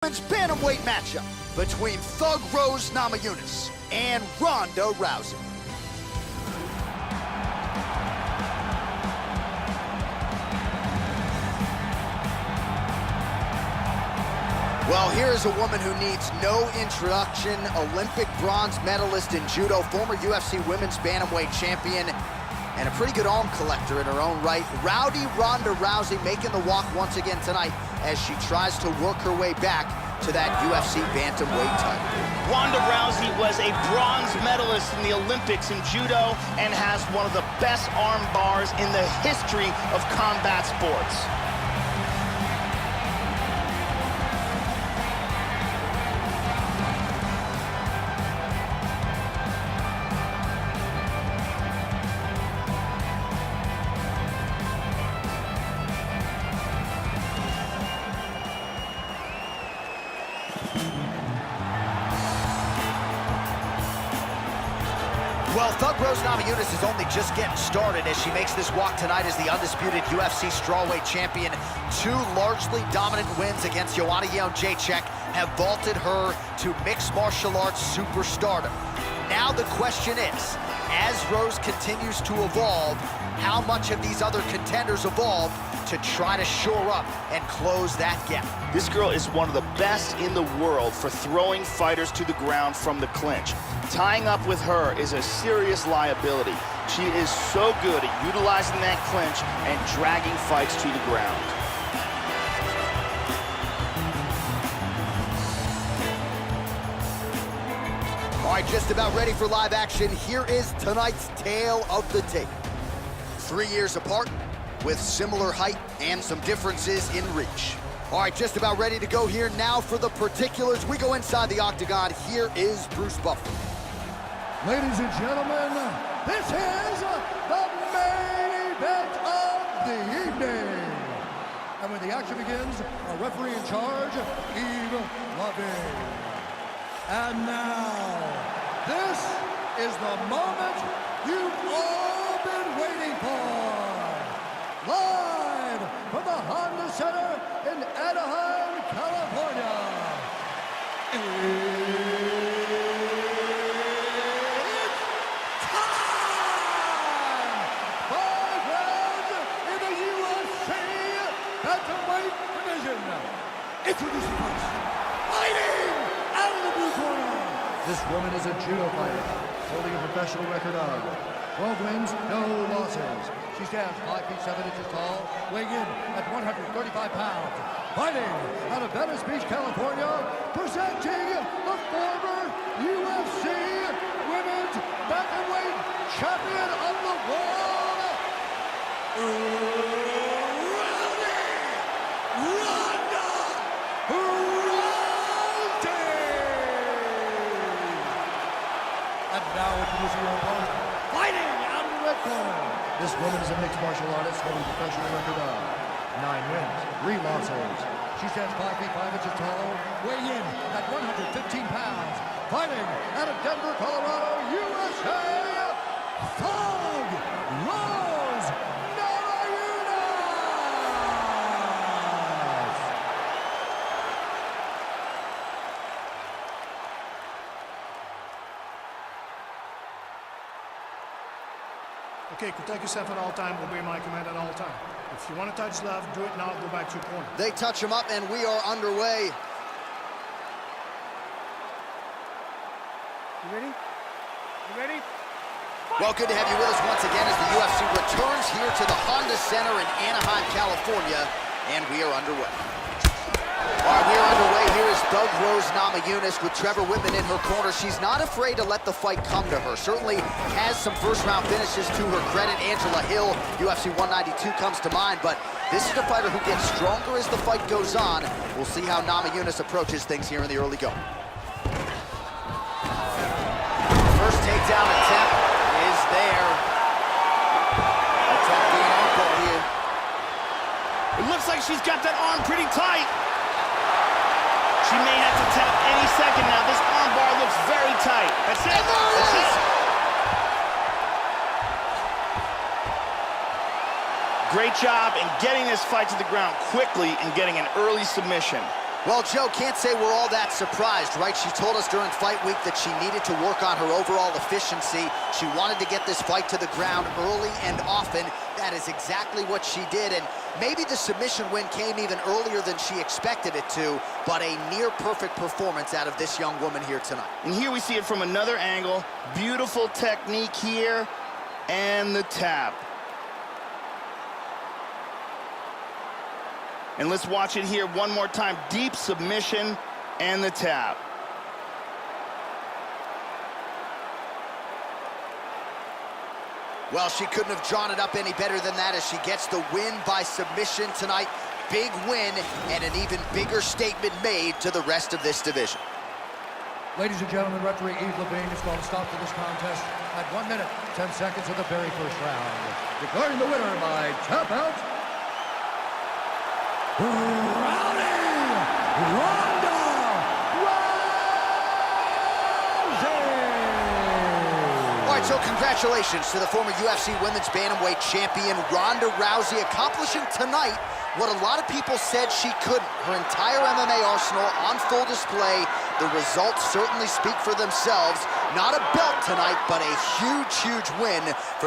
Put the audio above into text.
Women's bantamweight matchup between Thug Rose Namajunas and Ronda Rousey. Well, here's a woman who needs no introduction, Olympic bronze medalist in judo, former UFC women's bantamweight champion, and a pretty good arm collector in her own right. Rowdy Ronda Rousey making the walk once again tonight as she tries to work her way back to that UFC bantamweight title. Ronda Rousey was a bronze medalist in the Olympics in judo and has one of the best arm bars in the history of combat sports. Well, Thug Rose Namajunas is only just getting started as she makes this walk tonight as the undisputed UFC strawweight champion. Two largely dominant wins against Joanna Jędrzejczyk have vaulted her to mixed martial arts superstardom. Now the question is, as Rose continues to evolve, how much have these other contenders evolved to try to shore up and close that gap? This girl is one of the best in the world for throwing fighters to the ground from the clinch. Tying up with her is a serious liability. She is so good at utilizing that clinch and dragging fights to the ground. All right, just about ready for live action. Here is tonight's tale of the tape. 3 years apart, with similar height and some differences in reach. All right, just about ready to go here now for the particulars. We go inside the octagon. Here is Bruce Buffer. Ladies and gentlemen, this is the main event of the evening. And when the action begins, our referee in charge, Yves Lavigne. And now, this is the moment you've all been waiting for. Live from the Honda Center in Anaheim, California. It's time! 5 rounds in the UFC bantamweight division. Introducing first, fighting out of the blue corner. This woman is a judo fighter, holding a professional record of 12 wins, no losses. She stands 5 feet 7 inches tall, weighing in at 135 pounds. Fighting out of Venice Beach, California, presenting the former UFC Women's Bantamweight Champion of the World, Ronda Rousey! And now introducing your opponent, fighting out of the red corner. This woman is a mixed martial artist holding a professional record of 9 wins, 3 losses. She stands 5 feet 5 inches tall, weighing in at 115 pounds. Fighting out of Denver, Colorado, USA, Thug Rose Namajunas! Okay, protect yourself at all time, obey my command at all time. If you want to touch left, do it now, go back to your corner. They touch him up, and we are underway. You ready? You ready? Well, good to have you with us once again as the UFC returns here to the Honda Center in Anaheim, California, and we are underway. All right, we are underway. Here is Thug Rose Namajunas with Trevor Whitman in her corner. She's not afraid to let the fight come to her. Certainly has some first-round finishes to her credit. Angela Hill, UFC 192 comes to mind, but this is a fighter who gets stronger as the fight goes on. We'll see how Namajunas approaches things here in the early going. First takedown attempt is there. Attack being ankle here. It looks like she's got that arm pretty tight. She may have to tap any second now. This arm bar looks very tight. That's it. That's it. Great job in getting this fight to the ground quickly and getting an early submission. Well, Joe, can't say we're all that surprised, right? She told us during fight week that she needed to work on her overall efficiency. She wanted to get this fight to the ground early and often. That is exactly what she did, and maybe the submission win came even earlier than she expected it to, but a near-perfect performance out of this young woman here tonight. And here we see it from another angle. Beautiful technique here, and the tap. And let's watch it here one more time. Deep submission and the tap. Well, she couldn't have drawn it up any better than that as she gets the win by submission tonight. Big win and an even bigger statement made to the rest of this division. Ladies and gentlemen, referee Yves Levine is going to stop to this contest at 1 minute, 10 seconds of the very first round. Declaring the winner by tap out, Ronda Rousey! All right, so congratulations to the former UFC Women's Bantamweight champion, Ronda Rousey, accomplishing tonight what a lot of people said she couldn't. Her entire MMA arsenal on full display. The results certainly speak for themselves. Not a belt tonight, but a huge, huge win for